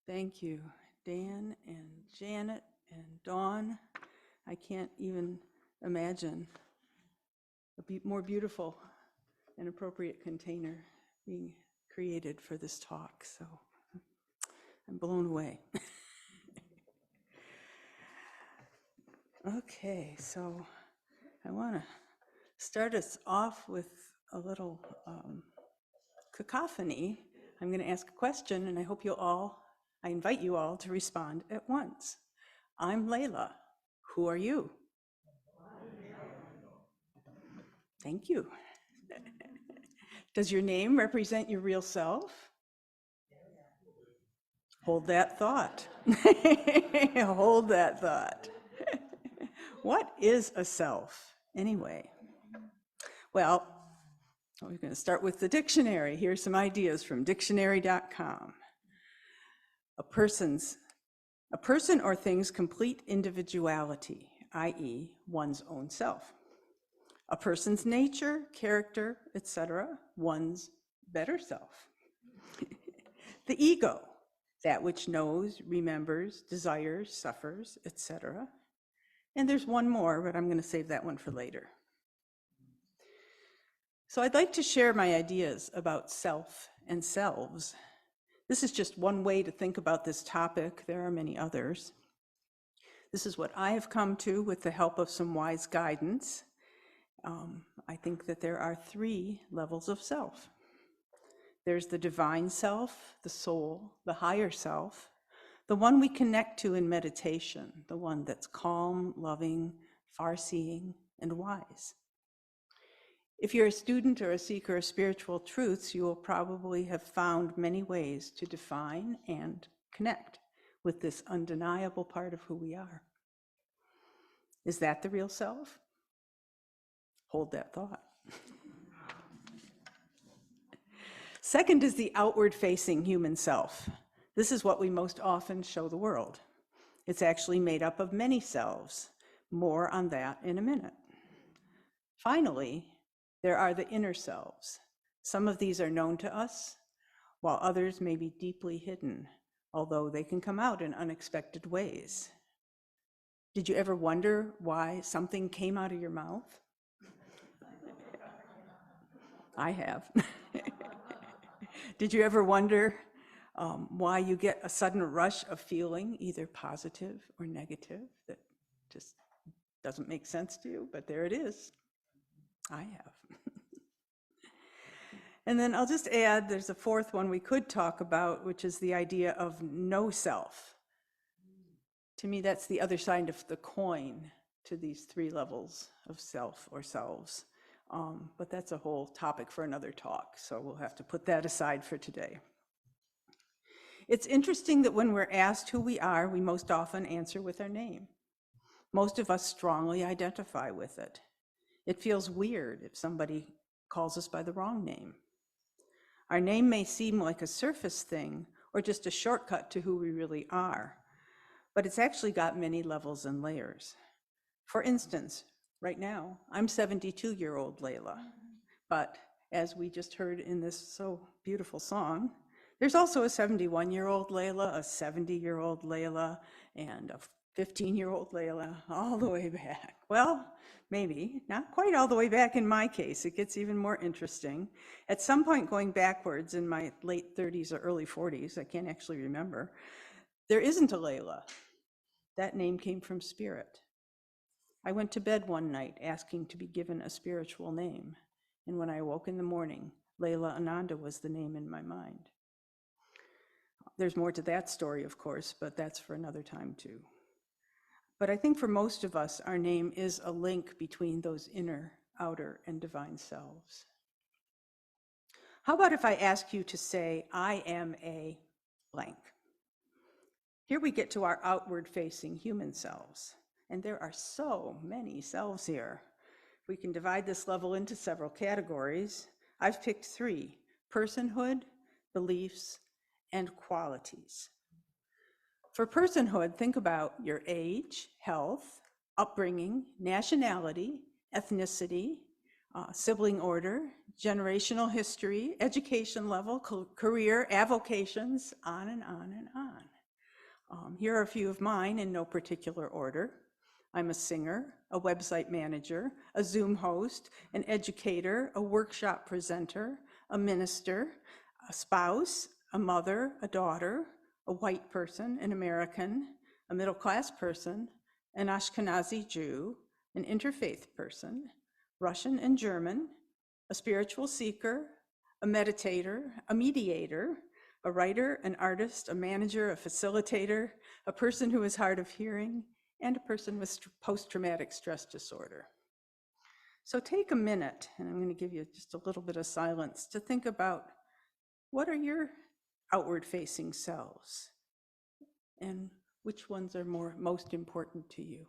Thank you, Dan and Janet and Dawn. I can't even imagine a more beautiful and appropriate container being created for this talk, so I'm blown away. Okay, so I want to start us off with a little cacophony. I'm going to ask a question, and I invite you all to respond at once. I'm Layla. Who are you? Thank you. Does your name represent your real self? Hold that thought. Hold that thought. What is a self, anyway? Well, we're going to start with the dictionary. Here's some ideas from dictionary.com. A person or thing's complete individuality, i.e., one's own self. A person's nature, character, etc., one's better self. The ego, that which knows, remembers, desires, suffers, etc. And there's one more, but I'm going to save that one for later. So I'd like to share my ideas about self and selves. This is just one way to think about this topic. There are many others. This is what I have come to with the help of some wise guidance. I think that there are 3 levels of self. There's the divine self, the soul, the higher self, the one we connect to in meditation, the one that's calm, loving, far-seeing, and wise. If you're a student or a seeker of spiritual truths, you will probably have found many ways to define and connect with this undeniable part of who we are. Is that the real self? Hold that thought. Second is the outward-facing human self. This is what we most often show the world. It's actually made up of many selves. More on that in a minute. Finally, there are the inner selves. Some of these are known to us, while others may be deeply hidden, although they can come out in unexpected ways. Did you ever wonder why something came out of your mouth? I have. Did you ever wonder why you get a sudden rush of feeling, either positive or negative, that just doesn't make sense to you, but there it is. I have. And then I'll just add, there's a 4th one we could talk about, which is the idea of no self. To me, that's the other side of the coin to these 3 levels of self or selves. But that's a whole topic for another talk, so we'll have to put that aside for today. It's interesting that when we're asked who we are, we most often answer with our name. Most of us strongly identify with it. It feels weird if somebody calls us by the wrong name. Our name may seem like a surface thing or just a shortcut to who we really are, but it's actually got many levels and layers. For instance, right now, I'm 72-year-old Layla, but as we just heard in this so beautiful song, there's also a 71-year-old Layla, a 70-year-old Layla, and a 15-year-old Layla, all the way back. Well, maybe, not quite all the way back in my case. It gets even more interesting. At some point going backwards in my late 30s or early 40s, I can't actually remember, there isn't a Layla. That name came from spirit. I went to bed one night asking to be given a spiritual name, and when I awoke in the morning, Layla Ananda was the name in my mind. There's more to that story, of course, but that's for another time too. But I think for most of us, our name is a link between those inner, outer, and divine selves. How about if I ask you to say, I am a blank? Here we get to our outward-facing human selves. And there are so many selves here. We can divide this level into several categories. I've picked 3: personhood, beliefs, and qualities. For personhood, think about your age, health, upbringing, nationality, ethnicity, sibling order, generational history, education level, career, avocations, on and on and on. Here are a few of mine in no particular order. I'm a singer, a website manager, a Zoom host, an educator, a workshop presenter, a minister, a spouse, a mother, a daughter, a white person, an American, a middle-class person, an Ashkenazi Jew, an interfaith person, Russian and German, a spiritual seeker, a meditator, a mediator, a writer, an artist, a manager, a facilitator, a person who is hard of hearing, and a person with post-traumatic stress disorder. So take a minute, and I'm going to give you just a little bit of silence to think about what are your outward-facing selves, and which ones are most important to you.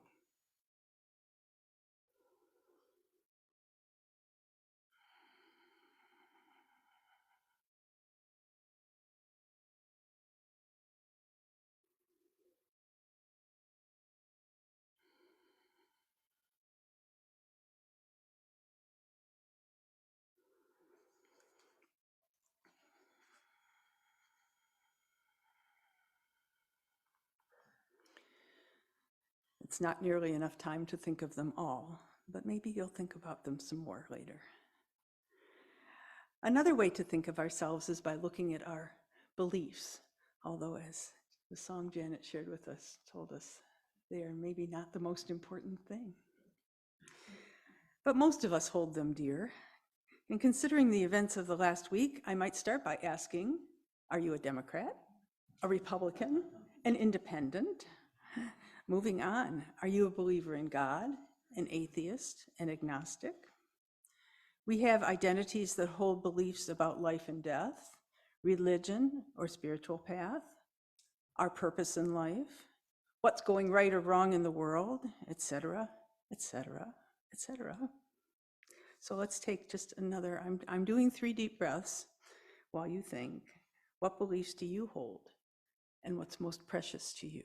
It's not nearly enough time to think of them all, but maybe you'll think about them some more later. Another way to think of ourselves is by looking at our beliefs, although as the song Janet shared with us told us, they are maybe not the most important thing. But most of us hold them dear. And considering the events of the last week, I might start by asking, are you a Democrat, a Republican, an independent? Moving on, are you a believer in God, an atheist, an agnostic? We have identities that hold beliefs about life and death, religion or spiritual path, our purpose in life, what's going right or wrong in the world, etc., etc., etc. So let's take just another, I'm doing 3 deep breaths while you think, what beliefs do you hold and what's most precious to you?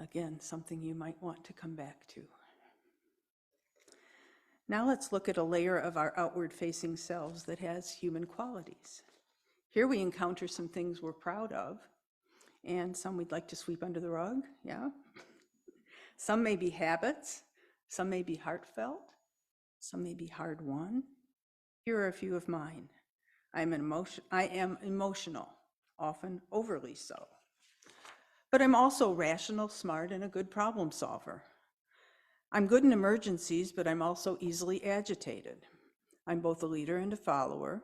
Again, something you might want to come back to. Now let's look at a layer of our outward-facing selves that has human qualities. Here we encounter some things we're proud of, and some we'd like to sweep under the rug, yeah? Some may be habits, some may be heartfelt, some may be hard-won. Here are a few of mine. I am emotional, often overly so. But I'm also rational, smart, and a good problem solver. I'm good in emergencies, but I'm also easily agitated. I'm both a leader and a follower.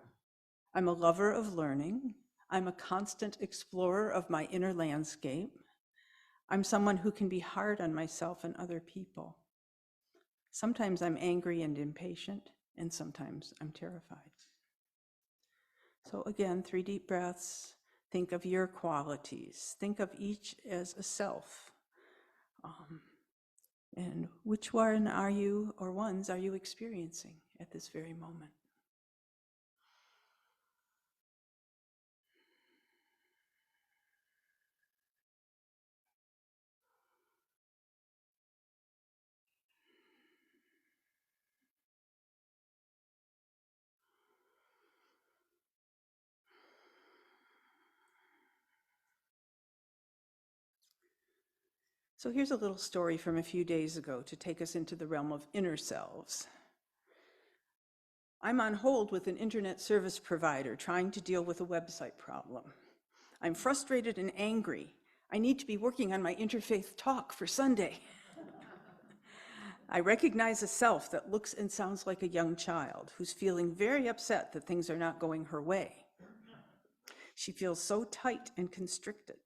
I'm a lover of learning. I'm a constant explorer of my inner landscape. I'm someone who can be hard on myself and other people. Sometimes I'm angry and impatient, and sometimes I'm terrified. So again, 3 deep breaths. Think of your qualities. Think of each as a self. And which one are you, or ones are you experiencing at this very moment? So here's a little story from a few days ago to take us into the realm of inner selves. I'm on hold with an internet service provider trying to deal with a website problem. I'm frustrated and angry. I need to be working on my interfaith talk for Sunday. I recognize a self that looks and sounds like a young child who's feeling very upset that things are not going her way. She feels so tight and constricted.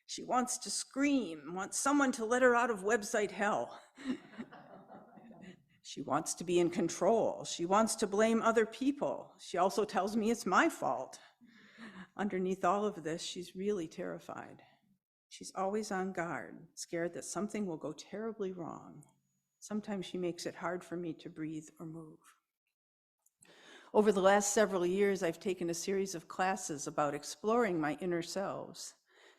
She wants to scream, wants someone to let her out of website hell. She wants to be in control. She wants to blame other people. She also tells me it's my fault. Underneath all of this, she's really terrified. She's always on guard, scared that something will go terribly wrong. Sometimes she makes it hard for me to breathe or move. Over the last several years, I've taken a series of classes about exploring my inner selves.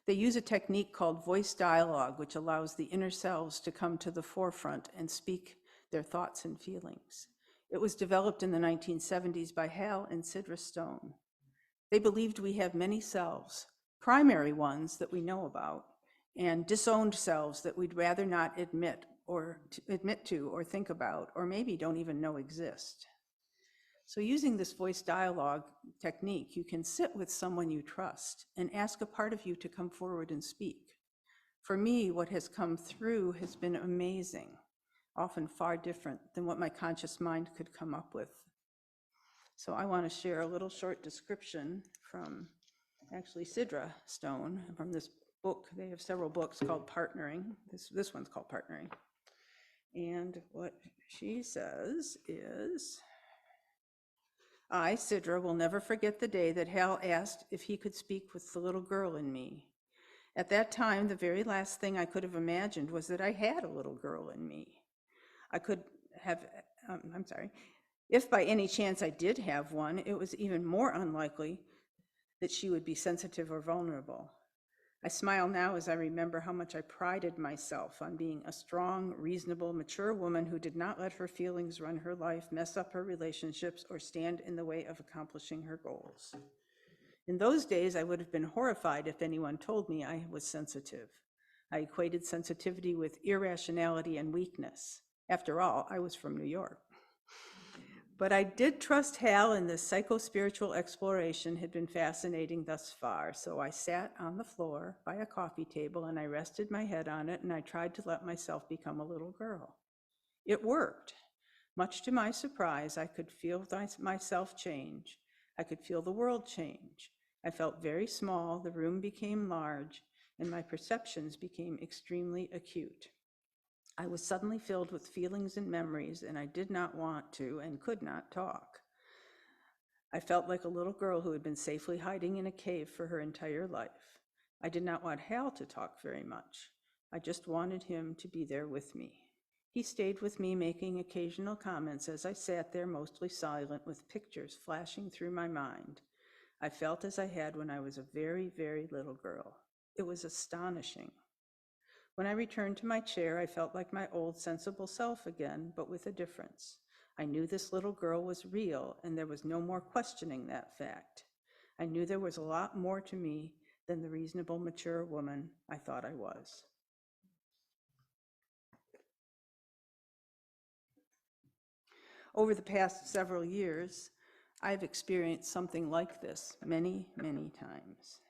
They use a technique called voice dialogue, which allows the inner selves to come to the forefront and speak their thoughts and feelings. It was developed in the 1970s by Hal and Sidra Stone. They believed we have many selves, primary ones that we know about, and disowned selves that we'd rather not admit to or think about, or maybe don't even know exist. So using this voice dialogue technique, you can sit with someone you trust and ask a part of you to come forward and speak. For me, what has come through has been amazing, often far different than what my conscious mind could come up with. So I want to share a little short description from actually Sidra Stone from this book. They have several books called Partnering. This one's called Partnering. And what she says is, I, Sidra, will never forget the day that Hal asked if he could speak with the little girl in me. At that time, the very last thing I could have imagined was that I had a little girl in me. I could have, if by any chance I did have one, it was even more unlikely that she would be sensitive or vulnerable. I smile now as I remember how much I prided myself on being a strong, reasonable, mature woman who did not let her feelings run her life, mess up her relationships, or stand in the way of accomplishing her goals. In those days, I would have been horrified if anyone told me I was sensitive. I equated sensitivity with irrationality and weakness. After all, I was from New York. But I did trust Hal, and this psycho-spiritual exploration had been fascinating thus far. So I sat on the floor by a coffee table and I rested my head on it and I tried to let myself become a little girl. It worked. Much to my surprise, I could feel myself change. I could feel the world change. I felt very small, the room became large, and my perceptions became extremely acute. I was suddenly filled with feelings and memories, and I did not want to and could not talk. I felt like a little girl who had been safely hiding in a cave for her entire life. I did not want Hal to talk very much. I just wanted him to be there with me. He stayed with me, making occasional comments as I sat there, mostly silent, with pictures flashing through my mind. I felt as I had when I was a very, very little girl. It was astonishing. When I returned to my chair, I felt like my old sensible self again, but with a difference. I knew this little girl was real, and there was no more questioning that fact. I knew there was a lot more to me than the reasonable, mature woman I thought I was. Over the past several years, I've experienced something like this many, many times.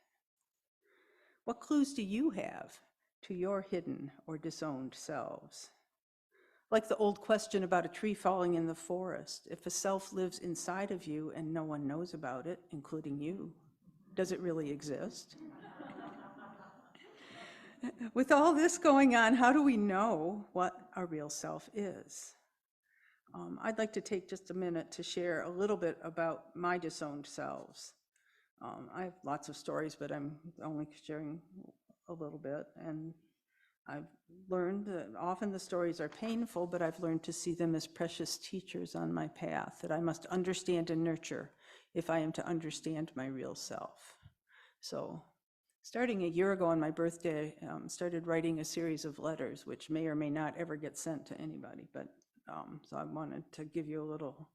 What clues do you have to your hidden or disowned selves? Like the old question about a tree falling in the forest, if a self lives inside of you and no one knows about it, including you, does it really exist? With all this going on, how do we know what our real self is? I'd like to take just a minute to share a little bit about my disowned selves. I have lots of stories, but I'm only sharing a little bit. And I've learned that often the stories are painful, but I've learned to see them as precious teachers on my path that I must understand and nurture if I am to understand my real self. So starting a year ago on my birthday, started writing a series of letters, which may or may not ever get sent to anybody, but so I wanted to give you a little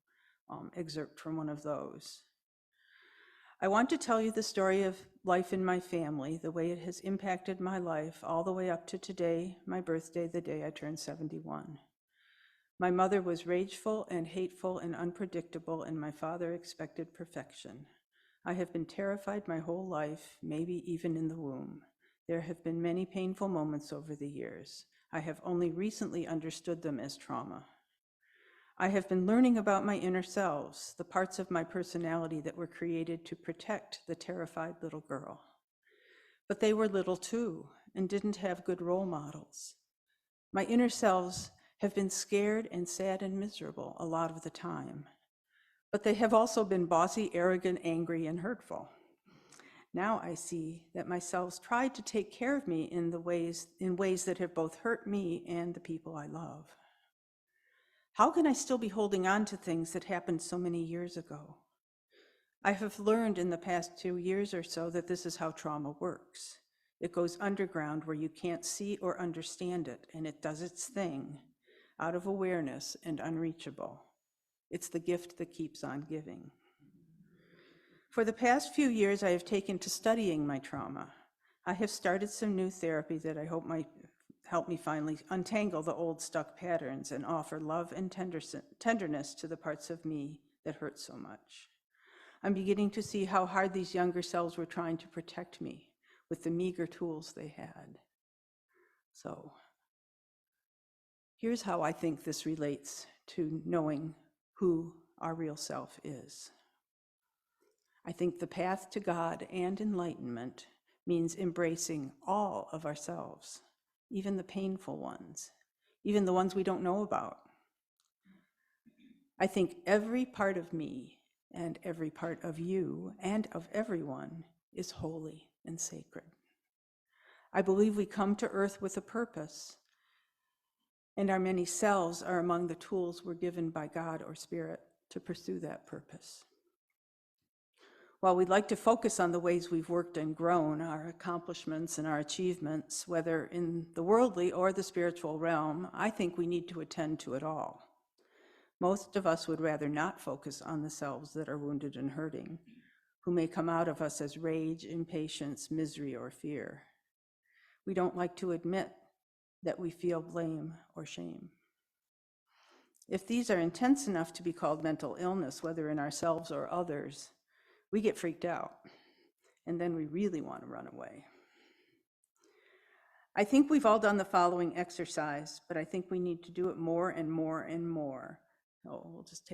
excerpt from one of those. I want to tell you the story of life in my family, the way it has impacted my life all the way up to today, my birthday, the day I turned 71. My mother was rageful and hateful and unpredictable, and my father expected perfection. I have been terrified my whole life, maybe even in the womb. There have been many painful moments over the years. I have only recently understood them as trauma. I have been learning about my inner selves, the parts of my personality that were created to protect the terrified little girl. But they were little too, and didn't have good role models. My inner selves have been scared and sad and miserable a lot of the time, but they have also been bossy, arrogant, angry, and hurtful. Now I see that my selves tried to take care of me in ways that have both hurt me and the people I love. How can I still be holding on to things that happened so many years ago? I have learned in the past 2 years or so that this is how trauma works. It goes underground where you can't see or understand it, and it does its thing, out of awareness and unreachable. It's the gift that keeps on giving. For the past few years, I have taken to studying my trauma. I have started some new therapy that I hope might help me finally untangle the old stuck patterns and offer love and tenderness to the parts of me that hurt so much. I'm beginning to see how hard these younger selves were trying to protect me with the meager tools they had. So here's how I think this relates to knowing who our real self is. I think the path to God and enlightenment means embracing all of ourselves, even the painful ones, even the ones we don't know about. I think every part of me and every part of you and of everyone is holy and sacred. I believe we come to earth with a purpose, and our many selves are among the tools we're given by God or Spirit to pursue that purpose. While we'd like to focus on the ways we've worked and grown, our accomplishments and our achievements, whether in the worldly or the spiritual realm, I think we need to attend to it all. Most of us would rather not focus on the selves that are wounded and hurting, who may come out of us as rage, impatience, misery, or fear. We don't like to admit that we feel blame or shame. If these are intense enough to be called mental illness, whether in ourselves or others, we get freaked out, and then we really want to run away. I think we've all done the following exercise, but I think we need to do it more and more and more. So we'll just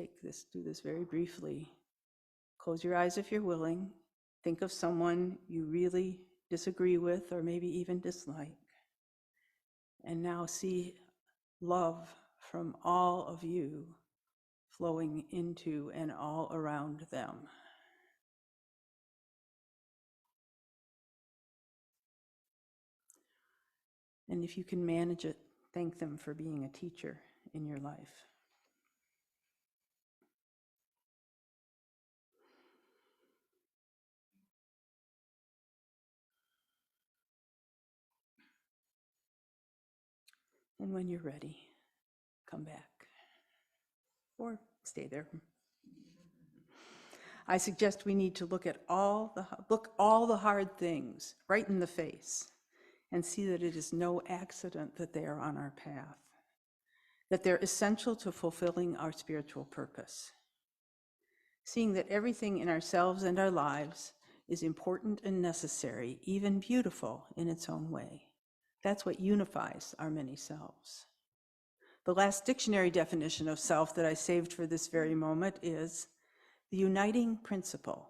do this very briefly. Close your eyes if you're willing. Think of someone you really disagree with or maybe even dislike. And now see love from all of you flowing into and all around them. And if you can manage it, thank them for being a teacher in your life. And when you're ready, come back or stay there. I suggest we need to look all the hard things right in the face and see that it is no accident that they are on our path, that they're essential to fulfilling our spiritual purpose. Seeing that everything in ourselves and our lives is important and necessary, even beautiful in its own way. That's what unifies our many selves. The last dictionary definition of self that I saved for this very moment is the uniting principle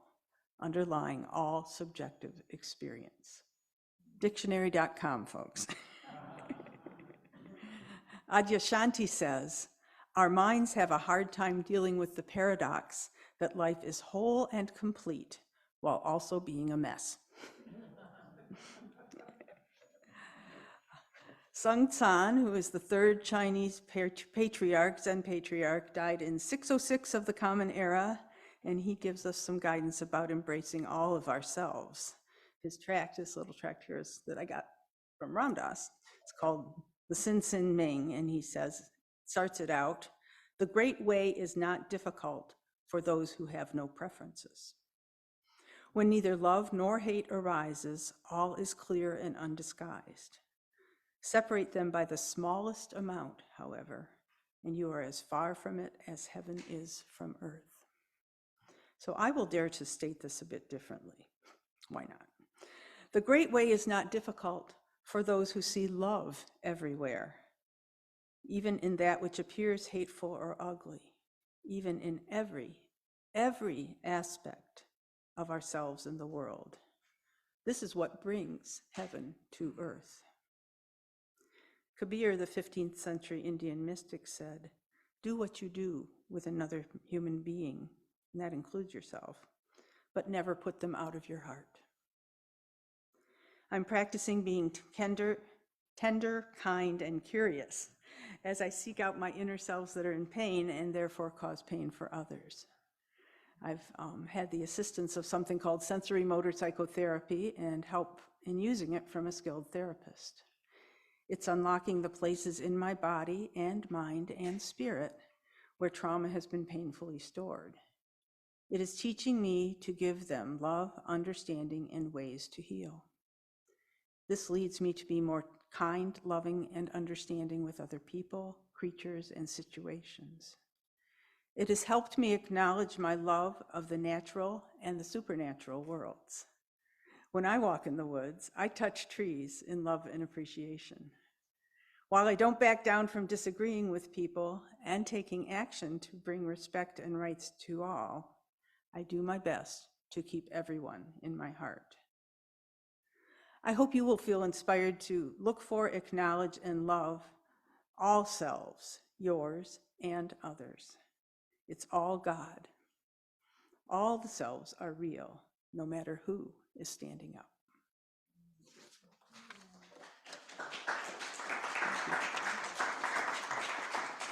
underlying all subjective experience. Dictionary.com, folks. Adyashanti says, our minds have a hard time dealing with the paradox that life is whole and complete while also being a mess. Sun Tsan, who is the third Chinese patriarch, Zen patriarch, died in 606 of the Common Era, and he gives us some guidance about embracing all of ourselves. His tract, this little tract here is that I got from Ram Dass. It's called the Sin Sin Ming, and he starts it out, the great way is not difficult for those who have no preferences. When neither love nor hate arises, all is clear and undisguised. Separate them by the smallest amount, however, and you are as far from it as heaven is from earth. So I will dare to state this a bit differently. Why not? The great way is not difficult for those who see love everywhere, even in that which appears hateful or ugly, even in every aspect of ourselves in the world. This is what brings heaven to earth. Kabir, the 15th century Indian mystic, said, do what you do with another human being, and that includes yourself, but never put them out of your heart. I'm practicing being tender, kind, and curious, as I seek out my inner selves that are in pain and therefore cause pain for others. I've had the assistance of something called sensory motor psychotherapy and help in using it from a skilled therapist. It's unlocking the places in my body and mind and spirit where trauma has been painfully stored. It is teaching me to give them love, understanding, and ways to heal. This leads me to be more kind, loving, and understanding with other people, creatures, and situations. It has helped me acknowledge my love of the natural and the supernatural worlds. When I walk in the woods, I touch trees in love and appreciation. While I don't back down from disagreeing with people and taking action to bring respect and rights to all, I do my best to keep everyone in my heart. I hope you will feel inspired to look for, acknowledge, and love all selves, yours and others. It's all God. All the selves are real, no matter who is standing up.